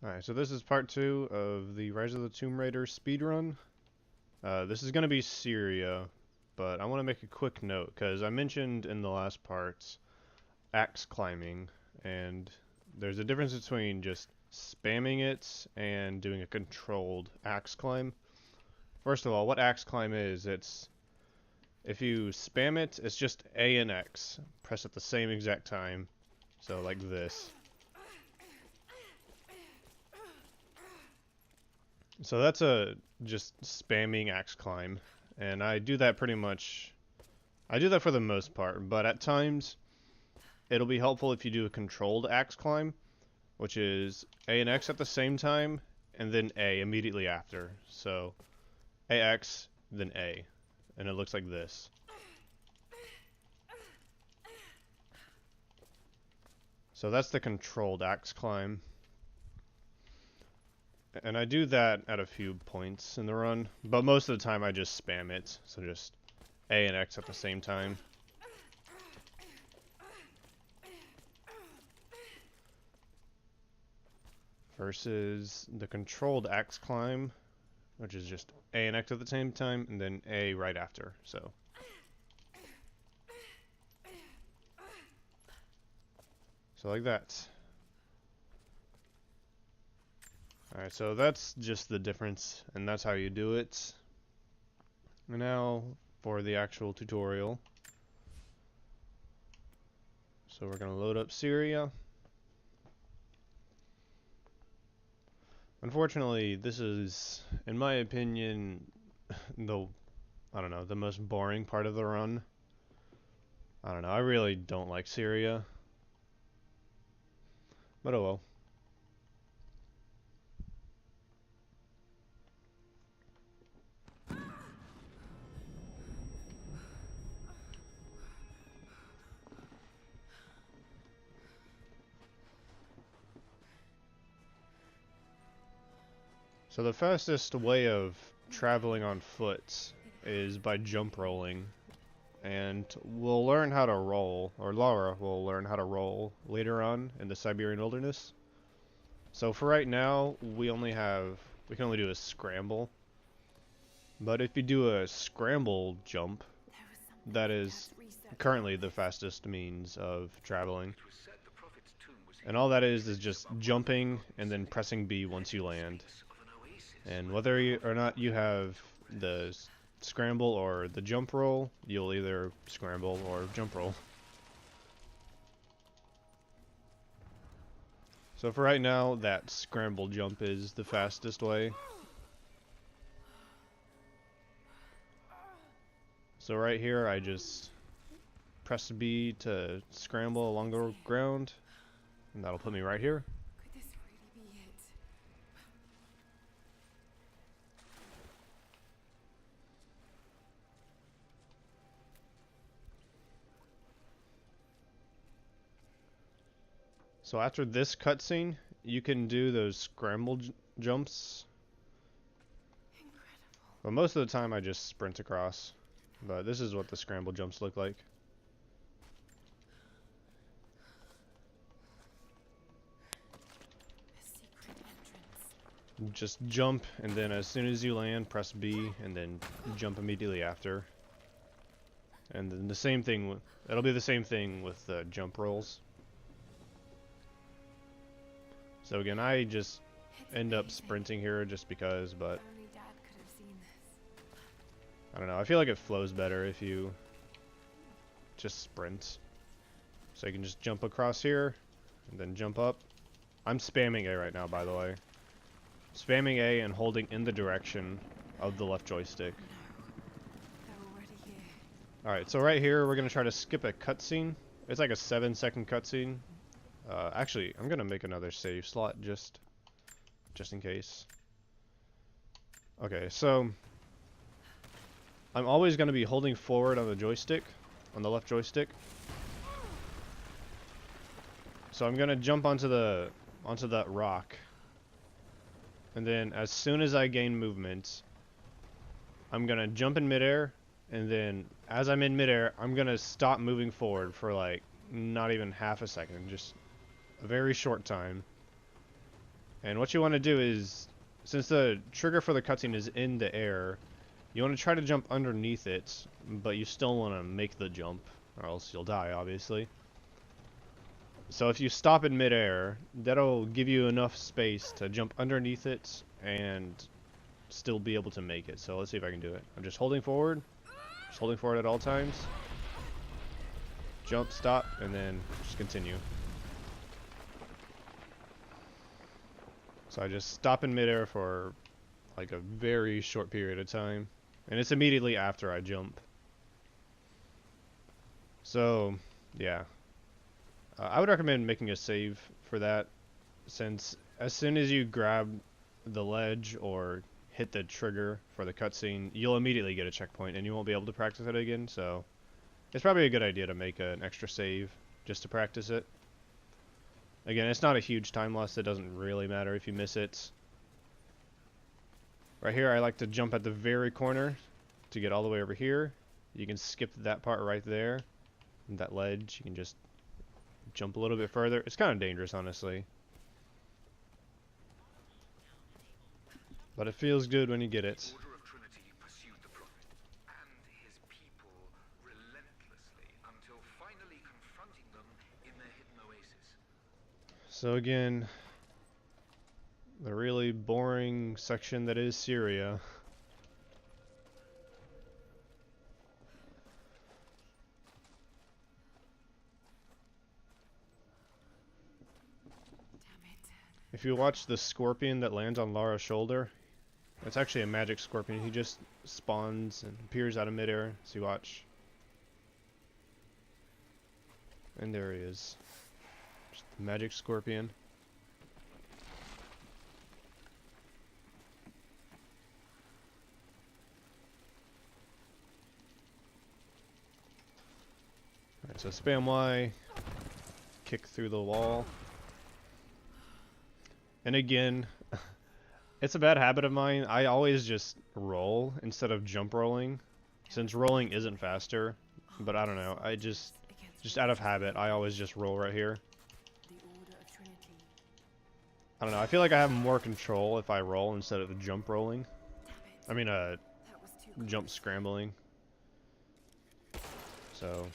Alright, so this is part 2 of the Rise of the Tomb Raider speedrun. This is going to be Syria, but I want to make a quick note, because I mentioned in the last parts axe climbing, and there's a difference between just spamming it and doing a controlled axe climb. First of all, what axe climb is, if you spam it, it's just A and X, press at the same exact time, so like this. So that's a just spamming axe climb, and I do that pretty much. I do that for the most part, but at times it'll be helpful if you do a controlled axe climb, which is A and X at the same time, and then A immediately after. So AX, then A, and it looks like this. So that's the controlled axe climb. And I do that at a few points in the run, but most of the time I just spam it, so just A and X at the same time. Versus the controlled axe climb, which is just A and X at the same time, and then A right after, so. So like that. Alright, so that's just the difference, and that's how you do it. And now for the actual tutorial. So we're going to load up Syria. Unfortunately, this is, in my opinion, the most boring part of the run. I don't know, I really don't like Syria. But oh well. So the fastest way of traveling on foot is by jump rolling. And we'll learn how to roll, or Lara will learn how to roll later on in the Siberian Wilderness. So for right now, we can only do a scramble. But if you do a scramble jump, that is currently the fastest means of traveling. And all that is just jumping and then pressing B once you land. And whether or not you have the scramble or the jump roll, you'll either scramble or jump roll. So for right now, that scramble jump is the fastest way. So right here, I just press B to scramble along the ground, and that'll put me right here. Could this really be it? So after this cutscene, you can do those scramble jumps. Incredible. But most of the time I just sprint across. But this is what the scramble jumps look like. A secret entrance. Just jump, and then as soon as you land, press B, and then jump immediately after. And then the same thing, it'll be the same thing with the jump rolls. So again, I just end up sprinting here just because, but Only Dad could have seen this. I don't know, I feel like it flows better if you just sprint. So you can just jump across here, and then jump up. I'm spamming A right now, by the way. Spamming A and holding in the direction of the left joystick. They're already here. Alright, so right here, we're going to try to skip a cutscene. It's like a 7-second cutscene. Actually, I'm going to make another save slot just in case. Okay, so I'm always going to be holding forward on the joystick, on the left joystick. So I'm going to jump onto that rock. And then as soon as I gain movement, I'm going to jump in midair, and then as I'm in midair, I'm going to stop moving forward for like not even half a second, just a very short time. And what you want to do is, since the trigger for the cutscene is in the air, you want to try to jump underneath it, but you still want to make the jump, or else you'll die, obviously. So if you stop in midair, that'll give you enough space to jump underneath it and still be able to make it. So let's see if I can do it. I'm just holding forward at all times. Jump, stop, and then just continue. So I just stop in midair for like a very short period of time, and it's immediately after I jump. So yeah, I would recommend making a save for that, since as soon as you grab the ledge or hit the trigger for the cutscene, you'll immediately get a checkpoint and you won't be able to practice it again. So it's probably a good idea to make an extra save just to practice it. Again, it's not a huge time loss. It doesn't really matter if you miss it. Right here, I like to jump at the very corner to get all the way over here. You can skip that part right there. And that ledge, you can just jump a little bit further. It's kind of dangerous, honestly. But it feels good when you get it. Order of Trinity pursued the prophet and his people relentlessly until finally confronting them in their hidden oasis. So again, the really boring section that is Syria. Damn it. If you watch the scorpion that lands on Lara's shoulder, that's actually a magic scorpion. He just spawns and appears out of midair. So you watch. And there he is. Just the magic scorpion. Alright, so spam Y, kick through the wall. And again, it's a bad habit of mine. I always just roll instead of jump rolling, since rolling isn't faster. But I don't know, I just out of habit, I always just roll right here. The Order of Trinity. I don't know, I feel like I have more control if I roll instead of jump rolling. Damn it. I mean, That was too close. jump scrambling. So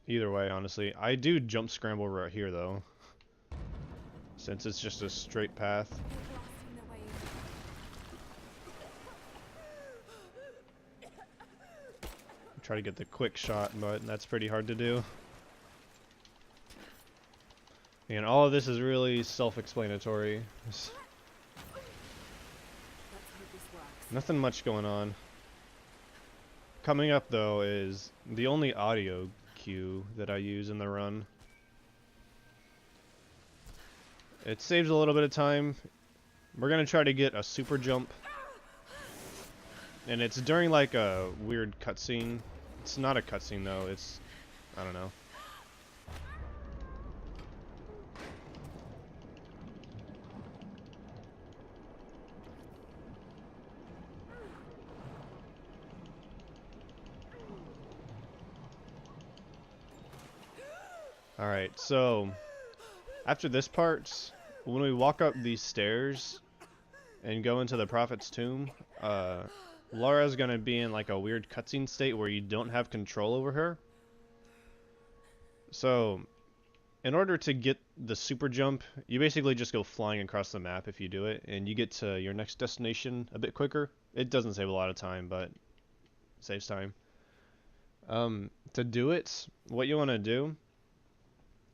either way, honestly, I do jump scramble right here though, since it's just a straight path. They're blasting their way in. Try to get the quick shot, but that's pretty hard to do. And all of this is really self-explanatory. Let's hope this works. Nothing much going on. Coming up though is the only audio cue that I use in the run. It saves a little bit of time. We're gonna try to get a super jump. And it's during like a weird cutscene. It's not a cutscene though, it's, I don't know. Alright, so after this part, when we walk up these stairs and go into the Prophet's tomb, Lara's gonna be in like a weird cutscene state where you don't have control over her. So, in order to get the super jump, you basically just go flying across the map if you do it, and you get to your next destination a bit quicker. It doesn't save a lot of time, but it saves time. To do it, what you want to do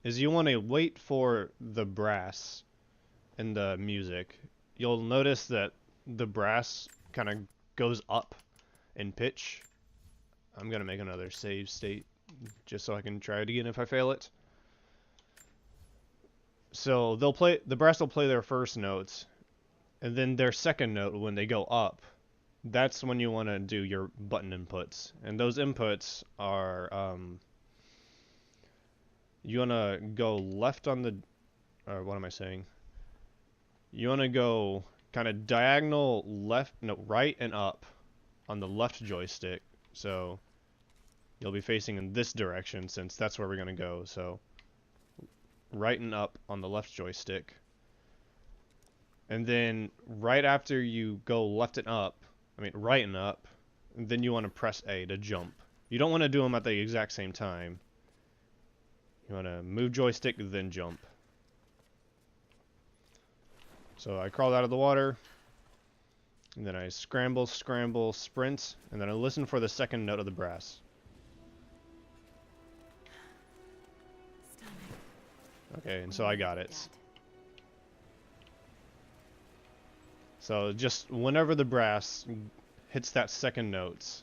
is you want to wait for the brass in the music. You'll notice that the brass kind of goes up in pitch. I'm gonna make another save state just so I can try it again if I fail it. So the brass will play their first notes, and then their second note when they go up, that's when you want to do your button inputs. And those inputs are you want to go left on the, or what am I saying? You want to go kind of diagonal left, no, right and up on the left joystick. So you'll be facing in this direction since that's where we're going to go. So right and up on the left joystick. And then right after you go left and up, right and up, and then you want to press A to jump. You don't want to do them at the exact same time. You want to move joystick, then jump. So I crawled out of the water, and then I scramble, scramble, sprint, and then I listen for the second note of the brass. Stunning. Okay, and so I got it. So just whenever the brass hits that second note.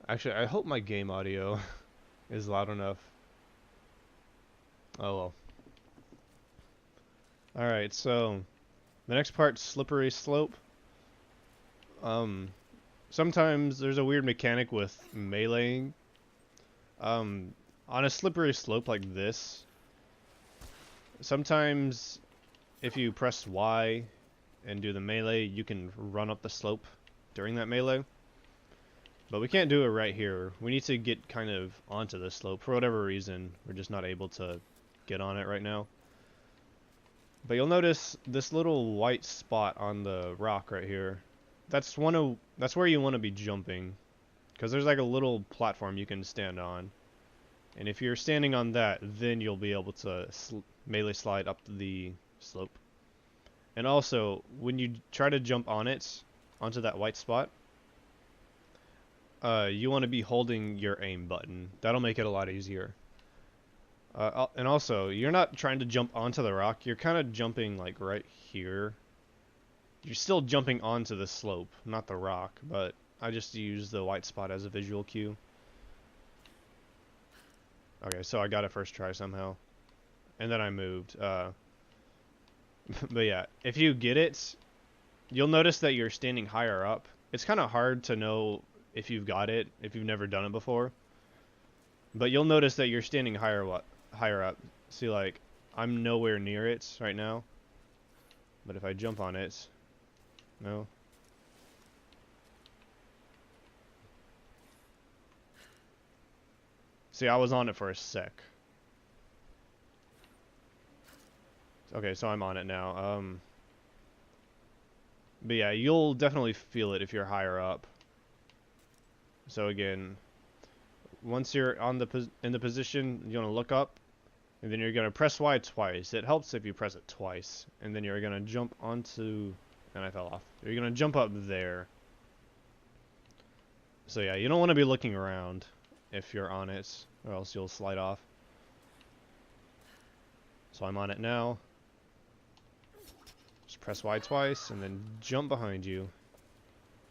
Actually, I hope my game audio is loud enough. Oh well. Alright, so the next part's slippery slope. Sometimes there's a weird mechanic with meleeing. On a slippery slope like this, sometimes if you press Y and do the melee, you can run up the slope during that melee. But we can't do it right here. We need to get kind of onto the slope. For whatever reason, we're just not able to get on it right now. But you'll notice this little white spot on the rock right here. That's where you want to be jumping, because there's like a little platform you can stand on. And if you're standing on that, then you'll be able to melee slide up the slope. And also, when you try to jump on it, onto that white spot, you want to be holding your aim button. That'll make it a lot easier. And also, you're not trying to jump onto the rock, you're kind of jumping like right here. You're still jumping onto the slope, not the rock, but I just use the white spot as a visual cue. Okay, so I got it first try somehow. And then I moved. But yeah, if you get it, you'll notice that you're standing higher up. It's kind of hard to know if you've got it, if you've never done it before. But you'll notice that you're standing higher up. See, like, I'm nowhere near it right now. But if I jump on it, no. See, I was on it for a sec. Okay, so I'm on it now. But yeah, you'll definitely feel it if you're higher up. So again, once you're on in the position, you want to look up, and then you're gonna press Y twice. It helps if you press it twice, and then you're gonna jump onto, and I fell off. You're gonna jump up there. So yeah, you don't want to be looking around if you're on it, or else you'll slide off. So I'm on it now. Just press Y twice, and then jump behind you.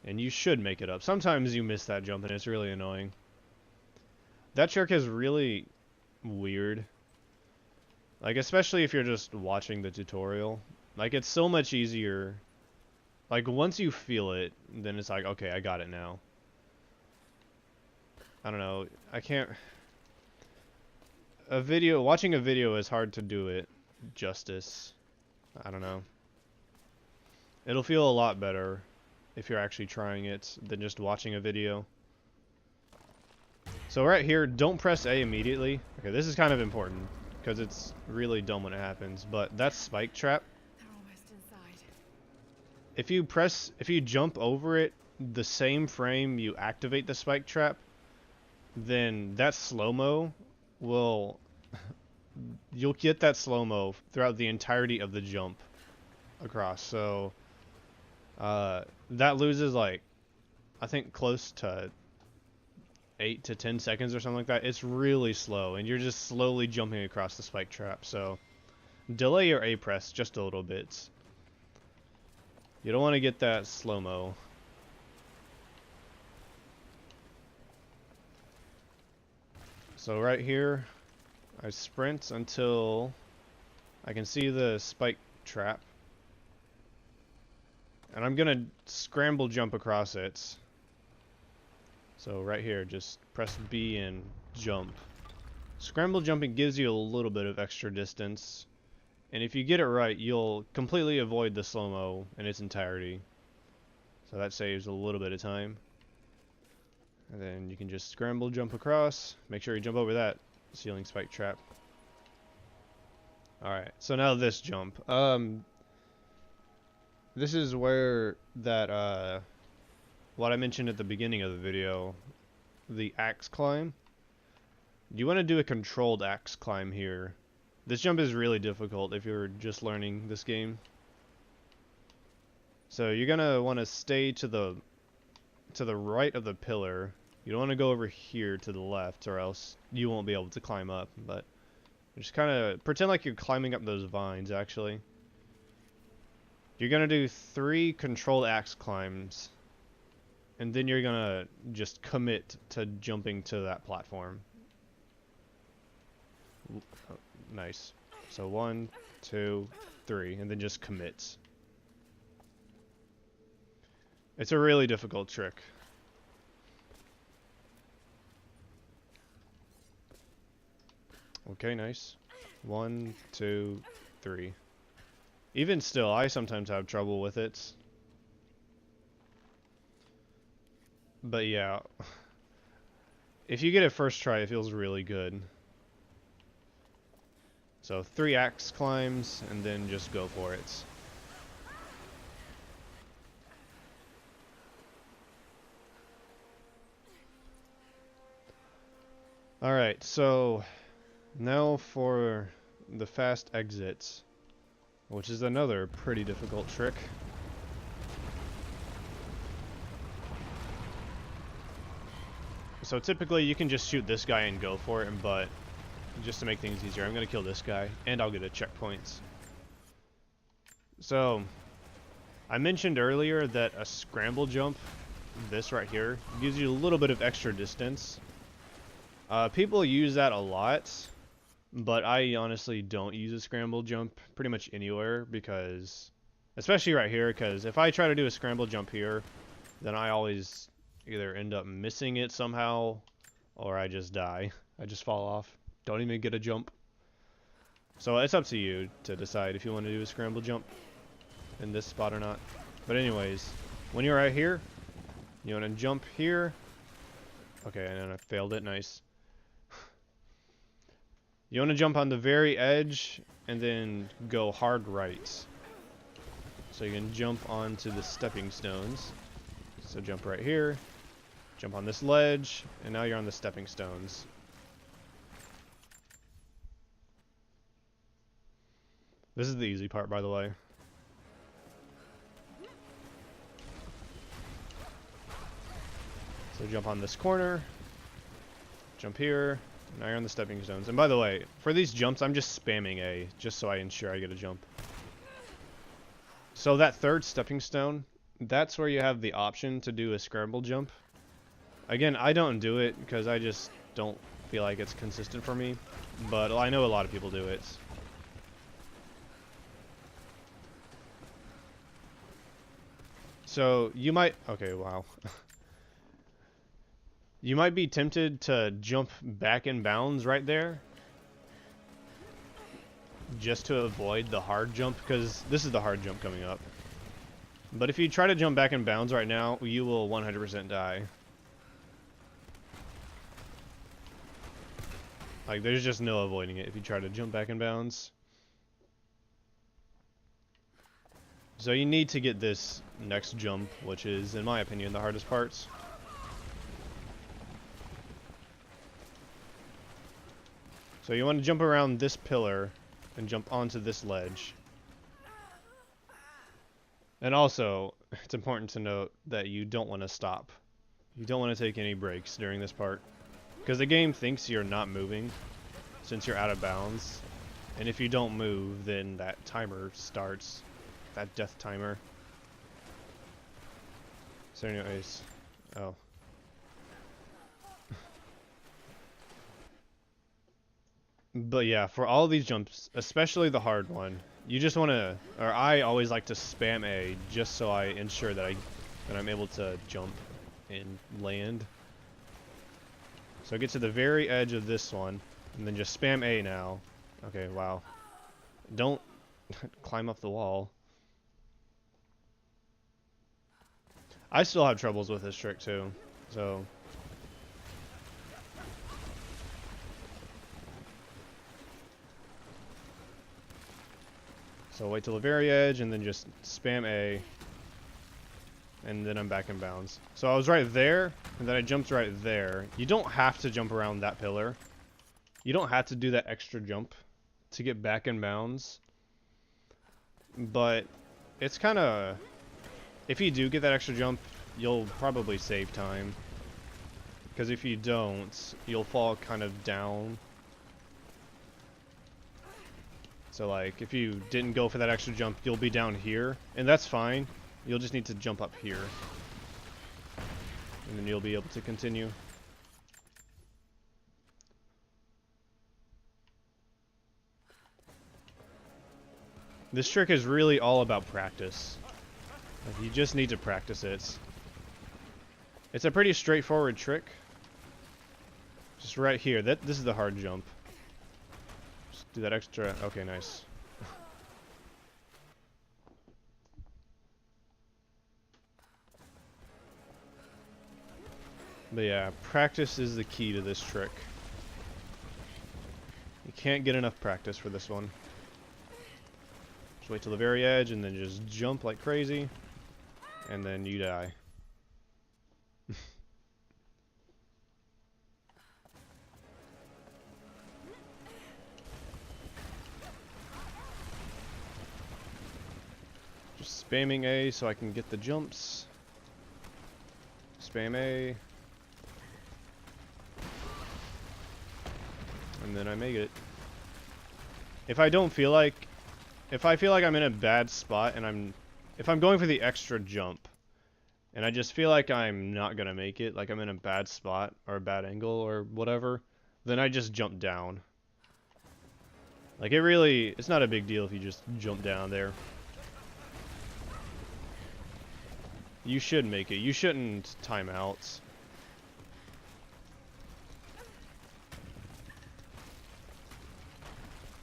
And you should make it up. Sometimes you miss that jump, and it's really annoying. That trick is really weird. Like, especially if you're just watching the tutorial. Like, it's so much easier. Like, once you feel it, then it's like, okay, I got it now. I don't know. I can't... Watching a video is hard to do it justice. I don't know. It'll feel a lot better if you're actually trying it than just watching a video. So right here, don't press A immediately. Okay, this is kind of important because it's really dumb when it happens, but that spike trap, They're almost inside. if you jump over it the same frame you activate the spike trap, then that slow-mo will you'll get that slow-mo throughout the entirety of the jump across. So that loses, like, I think close to 8 to 10 seconds or something like that. It's really slow, and you're just slowly jumping across the spike trap. So delay your A press just a little bit. You don't want to get that slow-mo. So right here, I sprint until I can see the spike trap. And I'm gonna scramble jump across it. So right here, just press B and jump. Scramble jumping gives you a little bit of extra distance. And if you get it right, you'll completely avoid the slow-mo in its entirety. So that saves a little bit of time. And then you can just scramble jump across. Make sure you jump over that ceiling spike trap. Alright, so now this jump. This is where that, what I mentioned at the beginning of the video, the axe climb. You want to do a controlled axe climb here. This jump is really difficult if you're just learning this game. So you're gonna want to stay to the right of the pillar. You don't want to go over here to the left, or else you won't be able to climb up. But just kind of pretend like you're climbing up those vines. Actually, you're gonna do 3 controlled axe climbs, and then you're gonna just commit to jumping to that platform. Oh, nice. So 1, 2, 3, and then just commit. It's a really difficult trick. Okay, nice. 1, 2, 3. Even still, I sometimes have trouble with it. But yeah, if you get it first try, it feels really good. So 3 axe climbs, and then just go for it. Alright, so now for the fast exits, which is another pretty difficult trick. So typically you can just shoot this guy and go for it, but just to make things easier, I'm going to kill this guy, and I'll get a checkpoint. So, I mentioned earlier that a scramble jump, this right here, gives you a little bit of extra distance. People use that a lot, but I honestly don't use a scramble jump pretty much anywhere, because, especially right here, because if I try to do a scramble jump here, then I always either end up missing it somehow, or I just die. I just fall off. Don't even get a jump. So it's up to you to decide if you want to do a scramble jump in this spot or not. But anyways, when you're right here, you want to jump here. Okay, and then I failed it. Nice. You want to jump on the very edge and then go hard right. So you can jump onto the stepping stones. So jump right here, jump on this ledge, and now you're on the stepping stones. This is the easy part, by the way. So jump on this corner, jump here, now you're on the stepping stones. And by the way, for these jumps, I'm just spamming A, just so I ensure I get a jump. So that third stepping stone, that's where you have the option to do a scramble jump. Again, I don't do it because I just don't feel like it's consistent for me, but I know a lot of people do it. So you might, okay, wow. You might be tempted to jump back in bounds right there, just to avoid the hard jump, because this is the hard jump coming up. But if you try to jump back in bounds right now, you will 100% die. Like, there's just no avoiding it if you try to jump back in bounds. So you need to get this next jump, which is, in my opinion, the hardest parts. So you want to jump around this pillar and jump onto this ledge. And also, it's important to note that you don't want to stop. You don't want to take any breaks during this part, because the game thinks you're not moving since you're out of bounds. And if you don't move, then that timer starts. That death timer. So anyways, oh. But yeah, for all these jumps, especially the hard one, you just want to, or I always like to spam A just so I ensure that I'm able to jump and land. So get to the very edge of this one, and then just spam A now. Okay, wow. Don't climb up the wall. I still have troubles with this trick too, so. So wait till the very edge and then just spam A. And then I'm back in bounds. So I was right there, and then I jumped right there. You don't have to jump around that pillar. You don't have to do that extra jump to get back in bounds. But it's kind of... If you do get that extra jump, you'll probably save time. Because if you don't, you'll fall kind of down. So like, if you didn't go for that extra jump, you'll be down here. And that's fine. You'll just need to jump up here. And then you'll be able to continue. This trick is really all about practice. Like, you just need to practice it. It's a pretty straightforward trick. Just right here. This is the hard jump. Just do that extra. Okay, nice. But yeah, practice is the key to this trick. You can't get enough practice for this one. Just wait till the very edge and then just jump like crazy. And then you die. Just spamming A so I can get the jumps. Spam A. And then I make it. If I feel like I'm in a bad spot and if I'm going for the extra jump and I just feel like I'm not gonna make it, like I'm in a bad spot or a bad angle or whatever, then I just jump down. Like it's not a big deal if you just jump down there. You should make it. You shouldn't time out.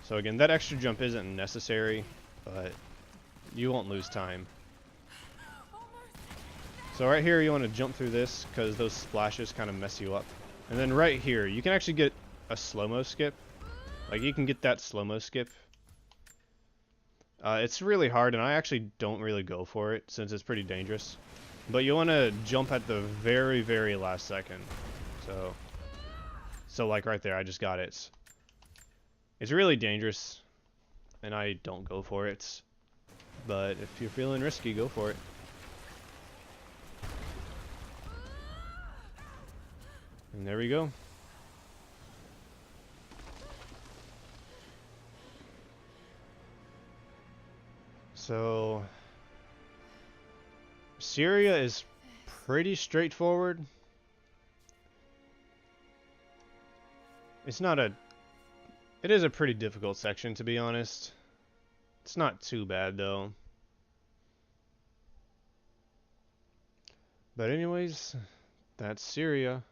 So again, that extra jump isn't necessary, but you won't lose time. So right here you want to jump through this because those splashes kind of mess you up. And then right here, you can actually get a slow-mo skip. Like you can get that slow-mo skip. It's really hard and I actually don't really go for it since it's pretty dangerous. But you want to jump at the very, very last second. So like right there, I just got it. It's really dangerous, and I don't go for it. But if you're feeling risky, go for it. And there we go. So, Syria is pretty straightforward. It is a pretty difficult section, to be honest. It's not too bad, though. But anyways, that's Syria.